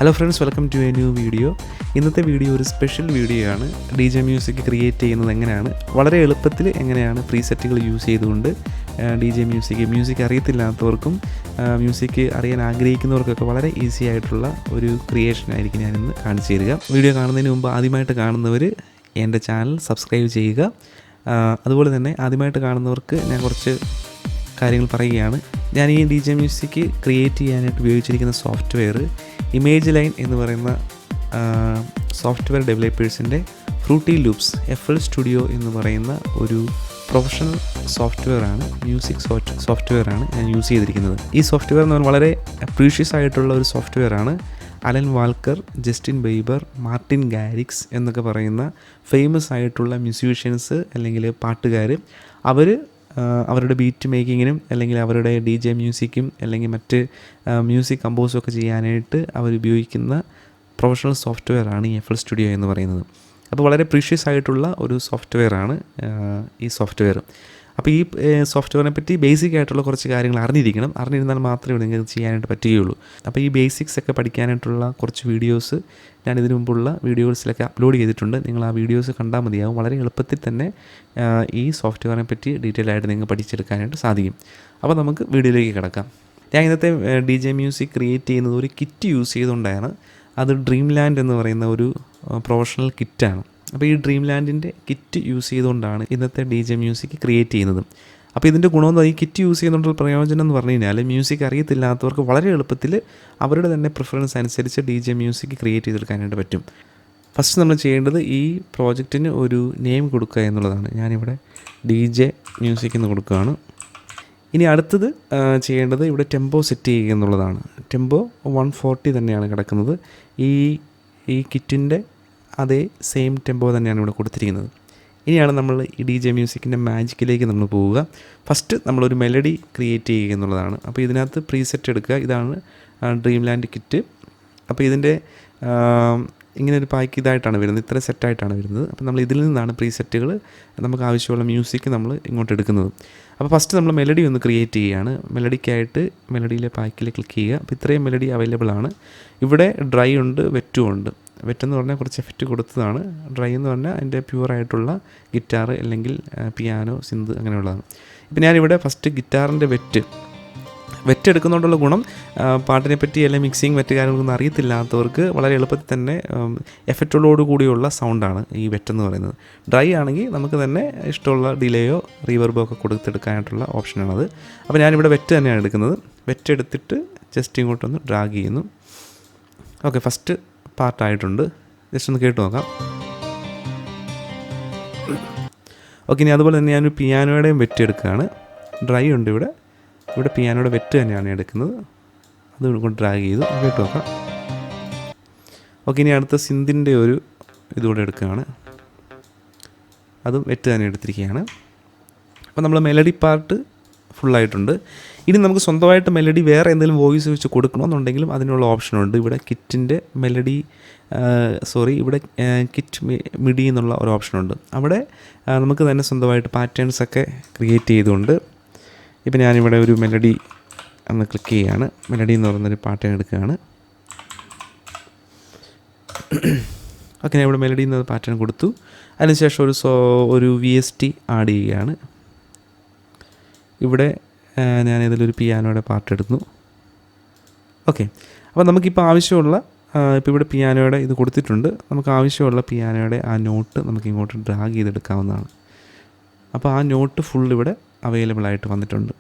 Hello friends, welcome to a new video. ഇന്നത്തെ video ഒരു special video ആണ്. DJ music create ചെയ്യുന്നത് എങ്ങനെയാണ്, വളരെ എളുപ്പത്തിൽ എങ്ങനെയാണ് പ്രീസെറ്റുകൾ യൂസ് ചെയ്തുകൊണ്ട് DJ മ്യൂസിക് അറിയത്തില്ലാത്തവർക്കും മ്യൂസിക് അറിയാൻ ആഗ്രഹിക്കുന്നവർക്കൊക്കെ വളരെ ഈസി ആയിട്ടുള്ള ഒരു ക്രിയേഷനായിരിക്കും ഞാനിന്ന് കാണിച്ചു തരിക. വീഡിയോ കാണുന്നതിന് മുമ്പ് ആദ്യമായിട്ട് കാണുന്നവർ എൻ്റെ ചാനൽ സബ്സ്ക്രൈബ് ചെയ്യുക. അതുപോലെ തന്നെ ആദ്യമായിട്ട് കാണുന്നവർക്ക് ഞാൻ കുറച്ച് കാര്യങ്ങൾ പറയുകയാണ്. ഞാൻ ഈ DJ മ്യൂസിക് ക്രിയേറ്റ് ചെയ്യാനായിട്ട് ഉപയോഗിച്ചിരിക്കുന്ന സോഫ്റ്റ്വെയർ ഇമേജ് ലൈൻ എന്ന് പറയുന്ന സോഫ്റ്റ്വെയർ ഡെവലപ്പേഴ്സിൻ്റെ ഫ്രൂട്ടി ലൂപ്സ് sdtudio എന്ന് പറയുന്ന ഒരു പ്രൊഫഷണൽ സോഫ്റ്റ്വെയറാണ്, മ്യൂസിക് സോഫ്റ്റ്വെയറാണ് ഞാൻ യൂസ് ചെയ്തിരിക്കുന്നത്. ഈ സോഫ്റ്റ്വെയർ എന്ന് പറഞ്ഞാൽ വളരെ പ്രീഷ്യസ് ആയിട്ടുള്ള ഒരു സോഫ്റ്റ്വെയറാണ്. Alan Walker, Justin Bieber, Martin Garrix എന്നൊക്കെ പറയുന്ന ഫേമസ് ആയിട്ടുള്ള മ്യൂസീഷ്യൻസ് അല്ലെങ്കിൽ പാട്ടുകാർ അവരുടെ ബീറ്റ് മേക്കിങ്ങിനും അല്ലെങ്കിൽ അവരുടെ DJ മ്യൂസിക്കും അല്ലെങ്കിൽ മറ്റ് മ്യൂസിക് കമ്പോസും ഒക്കെ ചെയ്യാനായിട്ട് അവരുപയോഗിക്കുന്ന പ്രൊഫഷണൽ സോഫ്റ്റ്വെയറാണ് ഈ sdtudio എന്ന് പറയുന്നത്. അപ്പോൾ വളരെ പ്രീഷ്യസ് ആയിട്ടുള്ള ഒരു സോഫ്റ്റ്വെയറാണ് ഈ സോഫ്റ്റ്വെയർ. അപ്പോൾ ഈ സോഫ്റ്റ്വെയറിനെ പറ്റി ബേസിക് ആയിട്ടുള്ള കുറച്ച് കാര്യങ്ങൾ അറിഞ്ഞിരുന്നാൽ മാത്രമേ നിങ്ങൾക്ക് ചെയ്യാനായിട്ട് പറ്റുകയുള്ളൂ. അപ്പോൾ ഈ ബേസിക്സ് ഒക്കെ പഠിക്കാനായിട്ടുള്ള കുറച്ച് വീഡിയോസ് ഞാൻ ഇതിനു മുമ്പുള്ള വീഡിയോസിലൊക്കെ അപ്ലോഡ് ചെയ്തിട്ടുണ്ട്. നിങ്ങൾ ആ വീഡിയോസ് കണ്ടാൽ മതിയാവും. വളരെ എളുപ്പത്തിൽ തന്നെ ഈ സോഫ്റ്റ്വെയറിനെ പറ്റി ഡീറ്റെയിൽ ആയിട്ട് നിങ്ങൾക്ക് പഠിച്ചെടുക്കാനായിട്ട് സാധിക്കും. അപ്പോൾ നമുക്ക് വീഡിയോയിലേക്ക് കിടക്കാം. ഞാൻ ഇന്നത്തെ DJ മ്യൂസിക് ക്രിയേറ്റ് ചെയ്യുന്നത് ഒരു കിറ്റ് യൂസ് ചെയ്തുകൊണ്ടാണ്. അത് ഡ്രീം ലാൻഡ് എന്ന് പറയുന്ന ഒരു പ്രൊഫഷണൽ കിറ്റാണ്. അപ്പോൾ ഈ ഡ്രീം ലാൻഡിൻ്റെ കിറ്റ് യൂസ് ചെയ്തുകൊണ്ടാണ് ഇന്നത്തെ DJ മ്യൂസിക് ക്രിയേറ്റ് ചെയ്യുന്നത്. അപ്പോൾ ഇതിൻ്റെ ഗുണമെന്ന് ഈ കിറ്റ് യൂസ് ചെയ്യുന്നതുകൊണ്ടുള്ള പ്രയോജനം എന്ന് പറഞ്ഞു കഴിഞ്ഞാൽ മ്യൂസിക് അറിയത്തില്ലാത്തവർക്ക് വളരെ എളുപ്പത്തിൽ അവരുടെ തന്നെ പ്രിഫറൻസ് അനുസരിച്ച് DJ മ്യൂസിക് ക്രിയേറ്റ് ചെയ്തെടുക്കാനായിട്ട് പറ്റും. ഫസ്റ്റ് നമ്മൾ ചെയ്യേണ്ടത് ഈ പ്രോജക്റ്റിന് ഒരു നെയിം കൊടുക്കുക എന്നുള്ളതാണ്. ഞാനിവിടെ DJ മ്യൂസിക് എന്ന് കൊടുക്കുകയാണ്. ഇനി അടുത്തത് ചെയ്യേണ്ടത് ഇവിടെ ടെമ്പോ സെറ്റ് ചെയ്യുക എന്നുള്ളതാണ്. ടെമ്പോ 140 തന്നെയാണ് കിടക്കുന്നത്. ഈ കിറ്റിൻ്റെ അതേ സെയിം ടെമ്പോ തന്നെയാണ് ഇവിടെ കൊടുത്തിരിക്കുന്നത്. ഇനിയാണ് നമ്മൾ ഈ DJ മ്യൂസിക്കിൻ്റെ മാജിക്കിലേക്ക് നമ്മൾ പോവുക. ഫസ്റ്റ് നമ്മളൊരു മെലഡി ക്രിയേറ്റ് ചെയ്യുക എന്നുള്ളതാണ്. അപ്പോൾ ഇതിനകത്ത് പ്രീസെറ്റ് എടുക്കുക. ഇതാണ് ഡ്രീം ലാൻഡ് കിറ്റ്. അപ്പോൾ ഇതിൻ്റെ ഇങ്ങനെ ഒരു പാക്ക് ഇതായിട്ടാണ് വരുന്നത്, ഇത്ര സെറ്റായിട്ടാണ് വരുന്നത്. അപ്പോൾ നമ്മൾ ഇതിൽ നിന്നാണ് പ്രീസെറ്റുകൾ നമുക്ക് ആവശ്യമുള്ള മ്യൂസിക് നമ്മൾ ഇങ്ങോട്ട് എടുക്കുന്നത്. അപ്പോൾ ഫസ്റ്റ് നമ്മൾ മെലഡി ഒന്ന് ക്രിയേറ്റ് ചെയ്യുകയാണ്. മെലഡിക്കായിട്ട് മെലഡിയിലെ പാക്കിൽ ക്ലിക്ക് ചെയ്യുക. അപ്പോൾ ഇത്രയും മെലഡി അവൈലബിൾ ആണ്. ഇവിടെ ഡ്രൈ ഉണ്ട്, വെറ്റും ഉണ്ട്. വെറ്റെന്ന് പറഞ്ഞാൽ കുറച്ച് എഫക്റ്റ് കൊടുത്തതാണ്. ഡ്രൈ എന്ന് പറഞ്ഞാൽ അതിൻ്റെ പ്യുവറായിട്ടുള്ള ഗിറ്റാർ അല്ലെങ്കിൽ പിയാനോ, സിന്ത് അങ്ങനെയുള്ളതാണ്. ഇപ്പം ഞാനിവിടെ ഫസ്റ്റ് ഗിറ്റാറിൻ്റെ വെറ്റ് എടുക്കുന്നതുകൊണ്ടുള്ള ഗുണം, പാട്ടിനെ പറ്റി അല്ലെങ്കിൽ മിക്സിങ് മറ്റു കാര്യങ്ങളൊന്നും അറിയത്തില്ലാത്തവർക്ക് വളരെ എളുപ്പത്തിൽ തന്നെ എഫക്റ്റുകളോട് കൂടിയുള്ള സൗണ്ടാണ് ഈ വെറ്റെന്ന് പറയുന്നത്. ഡ്രൈ ആണെങ്കിൽ നമുക്ക് തന്നെ ഇഷ്ടമുള്ള ഡിലേയോ റീവർബോ ഒക്കെ കൊടുത്തെടുക്കാനായിട്ടുള്ള ഓപ്ഷനാണത്. അപ്പോൾ ഞാനിവിടെ വെറ്റ് തന്നെയാണ് എടുക്കുന്നത്. വെറ്റ് എടുത്തിട്ട് ജസ്റ്റ് ഇങ്ങോട്ടൊന്ന് ഡ്രാഗ് ചെയ്യുന്നു. Okay, first പാർട്ടായിട്ടുണ്ട്. ജസ്റ്റ് ഒന്ന് കേട്ട് നോക്കാം. ഓക്കെ, ഇനി അതുപോലെ തന്നെ ഞാനൊരു പിയാനോയുടെയും വെറ്റ് എടുക്കുകയാണ്. ഡ്രൈ ഉണ്ട് ഇവിടെ പിയാനോയുടെ വെറ്റ് തന്നെയാണ് എടുക്കുന്നത്. അത് കൊണ്ട് ഡ്രാഗ് ചെയ്തു, കേട്ട് നോക്കാം. ഓക്കെ, ഇനി അടുത്ത സിന്തിൻ്റെ ഒരു ഇതുകൂടെ എടുക്കുകയാണ്. അതും വെറ്റ് തന്നെ എടുത്തിരിക്കുകയാണ്. അപ്പോൾ നമ്മൾ മെലഡി പാർട്ട് ഫുള്ളായിട്ടുണ്ട്. ഇനി നമുക്ക് സ്വന്തമായിട്ട് മെലഡി വേറെ എന്തെങ്കിലും വോയിസ് വെച്ച് കൊടുക്കണമെന്നുണ്ടെങ്കിലും അതിനുള്ള ഓപ്ഷനുണ്ട്. ഇവിടെ കിറ്റിൻ്റെ മെലഡി ഇവിടെ കിറ്റ് മിഡി എന്നുള്ള ഒരു ഓപ്ഷനുണ്ട്. അവിടെ നമുക്ക് തന്നെ സ്വന്തമായിട്ട് പാറ്റേൺസൊക്കെ ക്രിയേറ്റ് ചെയ്തുകൊണ്ട് ഇപ്പം ഞാനിവിടെ ഒരു മെലഡി ഒന്ന് ക്ലിക്ക് ചെയ്യുകയാണ്. മെലഡി എന്ന് പറയുന്നൊരു പാറ്റേൺ എടുക്കുകയാണ്. ഓക്കെ, ഞാൻ ഇവിടെ മെലഡി എന്ന പാറ്റേൺ കൊടുത്തു. അതിനുശേഷം ഒരു VST ആഡ് ചെയ്യുകയാണ്. ഇവിടെ ഞാൻ ഇതിലൊരു പിയാനോയുടെ പാർട്ട് എടുക്കുന്നു. ഓക്കെ, അപ്പോൾ നമുക്കിപ്പോൾ ആവശ്യമുള്ള ഇപ്പോൾ ഇവിടെ പിയാനോയുടെ ഇത് കൊടുത്തിട്ടുണ്ട്. നമുക്ക് ആവശ്യമുള്ള പിയാനോയുടെ ആ നോട്ട് നമുക്ക് ഇങ്ങോട്ട് ഡ്രാഗ് ചെയ്തെടുക്കാവുന്നതാണ്. അപ്പോൾ ആ നോട്ട് ഫുൾ ഇവിടെ അവൈലബിൾ ആയിട്ട് വന്നിട്ടുണ്ട്.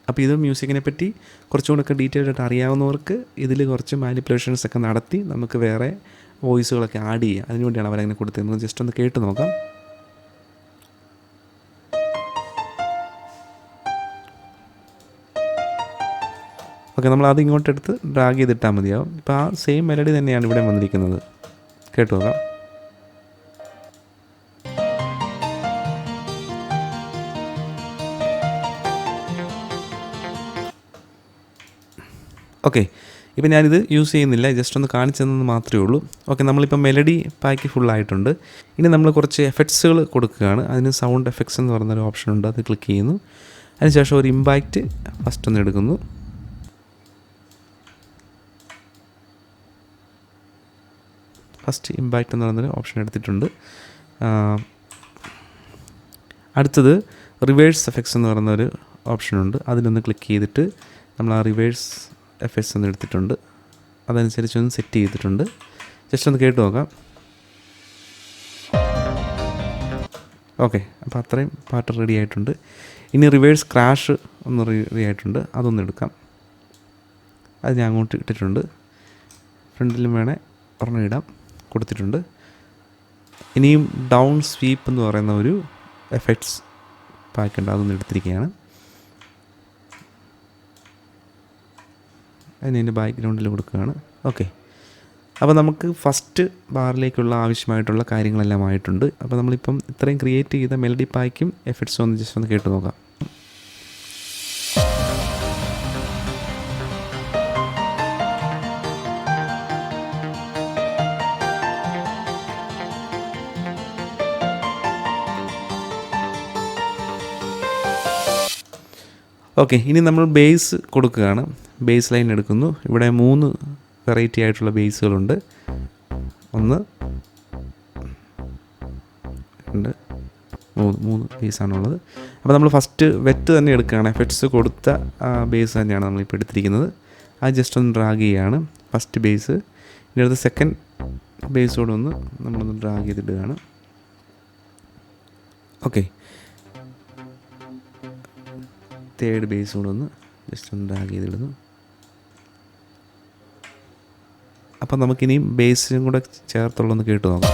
അപ്പോൾ ഇത് മ്യൂസിക്കിനെ പറ്റി കുറച്ചുകൂടെയൊക്കെ ഡീറ്റെയിൽ ആയിട്ട് അറിയാവുന്നവർക്ക് ഇതിൽ കുറച്ച് മാനിപ്പുലേഷൻസ് ഒക്കെ നടത്തി നമുക്ക് വേറെ വോയിസുകളൊക്കെ ആഡ് ചെയ്യാം. അതിനുവേണ്ടിയാണ് അവരങ്ങനെ കൊടുത്തിരുന്നത്. ജസ്റ്റ് ഒന്ന് കേട്ട് നോക്കാം. ഓക്കെ, നമ്മൾ അത് ഇങ്ങോട്ടെടുത്ത് ഡ്രാഗ് ചെയ്തിട്ടാൽ മതിയാവും. ഇപ്പോൾ ആ സെയിം മെലഡി തന്നെയാണ് ഇവിടെ വന്നിരിക്കുന്നത്. കേട്ട് നോക്കാം. ഓക്കെ, ഇപ്പോൾ ഞാനിത് യൂസ് ചെയ്യുന്നില്ല, ജസ്റ്റ് ഒന്ന് കാണിച്ചു തന്നത് മാത്രമേ ഉള്ളൂ. ഓക്കെ, നമ്മളിപ്പോൾ മെലഡി പാക്ക് ഫുള്ളായിട്ടുണ്ട്. ഇനി നമ്മൾ കുറച്ച് എഫക്ട്സുകൾ കൊടുക്കുകയാണ്. അതിന് സൗണ്ട് എഫക്ട്സ് എന്ന് പറയുന്നൊരു ഓപ്ഷൻ ഉണ്ട്. അത് ക്ലിക്ക് ചെയ്യുന്നു. അതിനുശേഷം ഒരു ഇമ്പാക്റ്റ് ഫസ്റ്റ് ഒന്ന് എടുക്കുന്നു. ഫസ്റ്റ് ഇമ്പാക്റ്റ് എന്ന് പറയുന്നൊരു ഓപ്ഷൻ എടുത്തിട്ടുണ്ട്. അടുത്തത് റിവേഴ്സ് എഫക്ട്സ് എന്ന് പറയുന്നൊരു ഓപ്ഷനുണ്ട്. അതിലൊന്ന് ക്ലിക്ക് ചെയ്തിട്ട് നമ്മൾ ആ റിവേഴ്സ് എഫക്ട്സ് ഒന്ന് എടുത്തിട്ടുണ്ട്. അതനുസരിച്ചൊന്ന് സെറ്റ് ചെയ്തിട്ടുണ്ട്. ജസ്റ്റ് ഒന്ന് കേട്ട് നോക്കാം. ഓക്കെ, അപ്പോൾ അത്രയും പാട്ട് റെഡി ആയിട്ടുണ്ട്. ഇനി റിവേഴ്സ് ക്രാഷ് ഒന്ന് റെഡി ആയിട്ടുണ്ട്. അതൊന്ന് എടുക്കാം. അത് ഞാൻ അങ്ങോട്ട് ഇട്ടിട്ടുണ്ട്. ഫ്രണ്ടിലും വേണേൽ ഒരെണ്ണം ഇടാം, കൊടുത്തിട്ടുണ്ട്. ഇനിയും ഡൗൺ സ്വീപ്പ് എന്ന് പറയുന്ന ഒരു എഫക്ട്സ് പാക്ക് ഉണ്ട്. അതൊന്ന് എടുത്തിരിക്കുകയാണ്. അതിൻ്റെ ബാക്ക്ഗ്രൗണ്ടിൽ കൊടുക്കുകയാണ്. ഓക്കെ, അപ്പോൾ നമുക്ക് ഫസ്റ്റ് ബാറിലേക്കുള്ള ആവശ്യമായിട്ടുള്ള കാര്യങ്ങളെല്ലാം ആയിട്ടുണ്ട്. അപ്പോൾ നമ്മളിപ്പം ഇത്രയും ക്രിയേറ്റ് ചെയ്ത മെലഡി പായ്ക്കും എഫക്ട്സും ഒന്ന് ജസ്റ്റ് ഒന്ന് കേട്ട് നോക്കാം. ഓക്കെ, ഇനി നമ്മൾ ബേസ് കൊടുക്കുകയാണ്. ബേസ് ലൈൻ എടുക്കുന്നു. ഇവിടെ 3 വെറൈറ്റി ആയിട്ടുള്ള ബേസുകളുണ്ട്. 1 2 3 ബേസാണുള്ളത്. അപ്പോൾ നമ്മൾ ഫസ്റ്റ് വെറ്റ് തന്നെ എടുക്കുകയാണ്. എഫക്ട്സ് കൊടുത്ത ബേസ് തന്നെയാണ് നമ്മളിപ്പോൾ എടുത്തിരിക്കുന്നത്. അത് ജസ്റ്റ് ഒന്ന് ഡ്രാഗ് ചെയ്യുകയാണ്. First base. ഇനി അടുത്ത സെക്കൻഡ് ബേസോടെ ഒന്ന് നമ്മളൊന്ന് ഡ്രാഗ് ചെയ്തിടുകയാണ്. ഓക്കെ, തേർഡ് ബേസ് കൂടെ ഒന്ന് ജസ്റ്റ് ഒന്ന് ഡ്രാഗ് ചെയ്തിടുന്നു. അപ്പം നമുക്കിനിയും ബേസും കൂടെ ചേർത്തുള്ളൊന്ന് കേട്ട് നോക്കാം.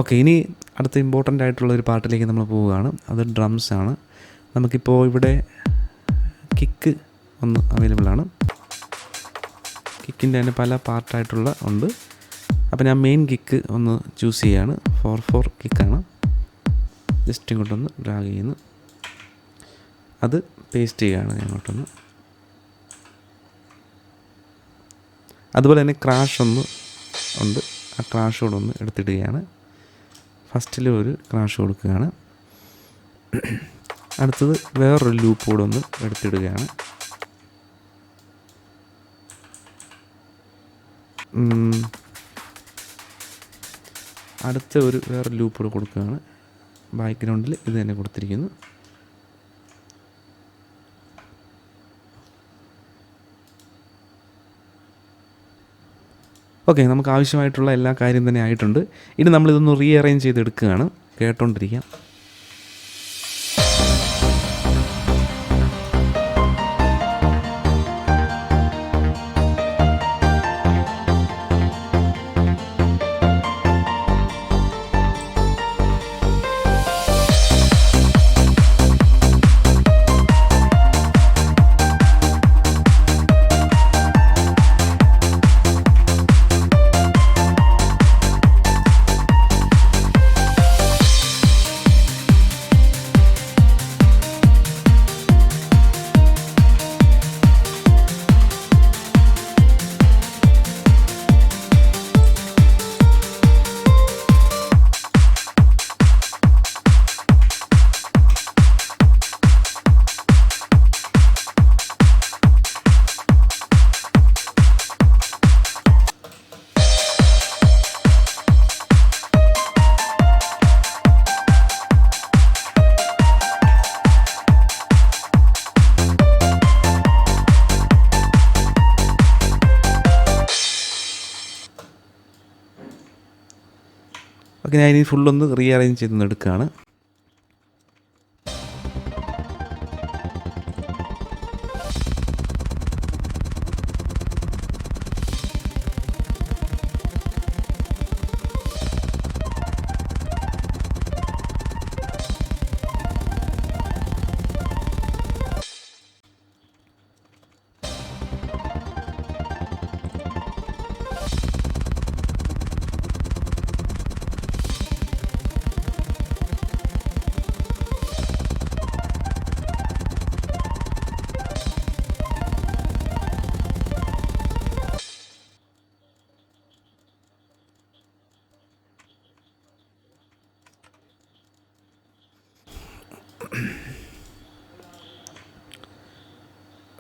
ഓക്കെ, ഇനി അടുത്ത ഇമ്പോർട്ടൻ്റ് ആയിട്ടുള്ളൊരു പാട്ടിലേക്ക് നമ്മൾ പോവുകയാണ്. അത് ഡ്രംസ് ആണ്. നമുക്കിപ്പോൾ ഇവിടെ കിക്ക് ഒന്ന് അവൈലബിൾ ആണ്. കിക്കിൻ്റെ തന്നെ പല പാർട്ടായിട്ടുള്ള ഉണ്ട്. അപ്പോൾ ഞാൻ മെയിൻ കിക്ക് ഒന്ന് ചൂസ് ചെയ്യുകയാണ്. 4/4 കിക്കാണ്. ജസ്റ്റ് ഇങ്ങോട്ടൊന്ന് ഡ്രാഗ് ചെയ്യുന്നു. അത് പേസ്റ്റ് ചെയ്യുകയാണ് ഇങ്ങോട്ടൊന്ന്. അതുപോലെ തന്നെ ക്രാഷ് ഒന്ന് ഉണ്ട്. ആ ക്രാഷ് കൂടെ ഒന്ന് എടുത്തിടുകയാണ്. ഫസ്റ്റിൽ ഒരു ക്രാഷ് കൊടുക്കുകയാണ്. അടുത്തത് വേറൊരു ലൂപ്പ് കൂടെ ഒന്ന് എടുത്തിടുകയാണ്. അടുത്ത ഒരു വേറൊരു ലൂപ്പ് കൂടെ കൊടുക്കുകയാണ്. ബാക്ക്ഗ്രൗണ്ടിൽ ഇത് തന്നെ കൊടുത്തിരിക്കുന്നു. ഓക്കെ, നമുക്ക് ആവശ്യമായിട്ടുള്ള എല്ലാ കാര്യം തന്നെ ആയിട്ടുണ്ട്. ഇനി നമ്മളിതൊന്ന് റീഅറേഞ്ച് ചെയ്തെടുക്കുകയാണ്. കേട്ടോണ്ടിരിക്കാം. ഓക്കെ, ഞാൻ ഇനി ഫുള്ളൊന്ന് റീഅറേഞ്ച് ചെയ്തൊന്ന് എടുക്കുകയാണ്.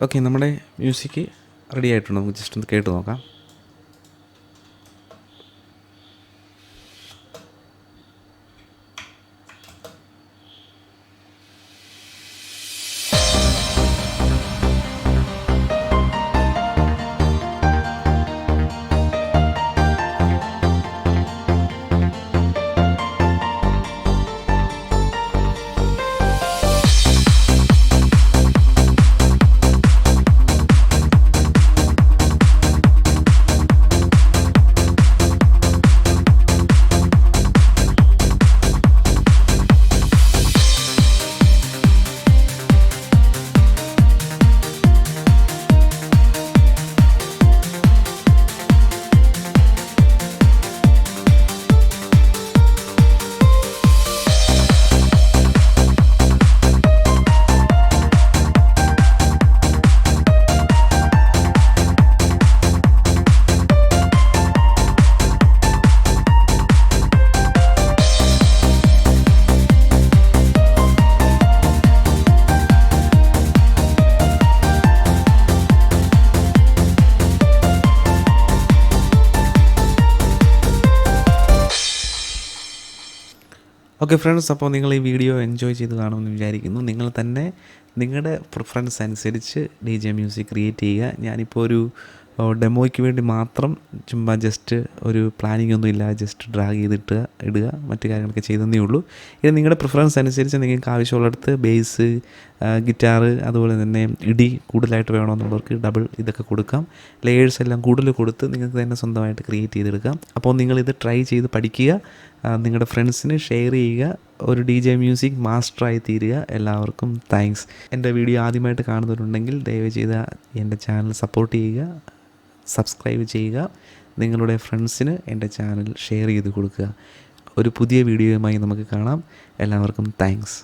ഓക്കെ, നമ്മുടെ മ്യൂസിക് റെഡി ആയിട്ടുണ്ട്. നമുക്ക് ജസ്റ്റ് ഒന്ന് കേട്ട് നോക്കാം. ഓക്കെ ഫ്രണ്ട്സ്, അപ്പോൾ നിങ്ങൾ ഈ വീഡിയോ എൻജോയ് ചെയ്ത് കാണുമെന്ന് വിചാരിക്കുന്നു. നിങ്ങൾ തന്നെ നിങ്ങളുടെ പ്രിഫറൻസ് അനുസരിച്ച് DJ മ്യൂസിക് ക്രിയേറ്റ് ചെയ്യുക. ഞാനിപ്പോൾ ഒരു ഡെമോയ്ക്ക് വേണ്ടി മാത്രം ചുമ്മാ ജസ്റ്റ് ഒരു പ്ലാനിങ് ഒന്നും ഇല്ല, ജസ്റ്റ് ഡ്രാഗ് ചെയ്തിട്ട് ഇടുക, മറ്റു കാര്യങ്ങളൊക്കെ ചെയ്തതേ ഉള്ളൂ. ഇത് നിങ്ങളുടെ പ്രിഫറൻസ് അനുസരിച്ച് നിങ്ങൾക്ക് ആവശ്യമുള്ളിടത്ത് ബേസ്, ഗിറ്റാർ, അതുപോലെ തന്നെ ഇടി കൂടുതലായിട്ട് വേണമെന്നുള്ളവർക്ക് ഡബിൾ ഇതൊക്കെ കൊടുക്കാം. ലെയേഴ്സ് എല്ലാം കൂടുതൽ കൊടുത്ത് നിങ്ങൾക്ക് തന്നെ സ്വന്തമായിട്ട് ക്രിയേറ്റ് ചെയ്തെടുക്കാം. അപ്പോൾ നിങ്ങളിത് ട്രൈ ചെയ്ത് പഠിക്കുക, നിങ്ങളുടെ ഫ്രണ്ട്സിന് ഷെയർ ചെയ്യുക, ഒരു DJ മ്യൂസിക് മാസ്റ്ററായി തീരുക. എല്ലാവർക്കും താങ്ക്സ്. എൻ്റെ വീഡിയോ ആദ്യമായിട്ട് കാണുന്നവരുണ്ടെങ്കിൽ ദയവ് ചെയ്ത് എൻ്റെ ചാനൽ സപ്പോർട്ട് ചെയ്യുക, സബ്സ്ക്രൈബ് ചെയ്യുക, നിങ്ങളുടെ ഫ്രണ്ട്സിന് എൻ്റെ ചാനൽ ഷെയർ ചെയ്ത് കൊടുക്കുക. ഒരു പുതിയ വീഡിയോയുമായി നമുക്ക് കാണാം. എല്ലാവർക്കും താങ്ക്സ്.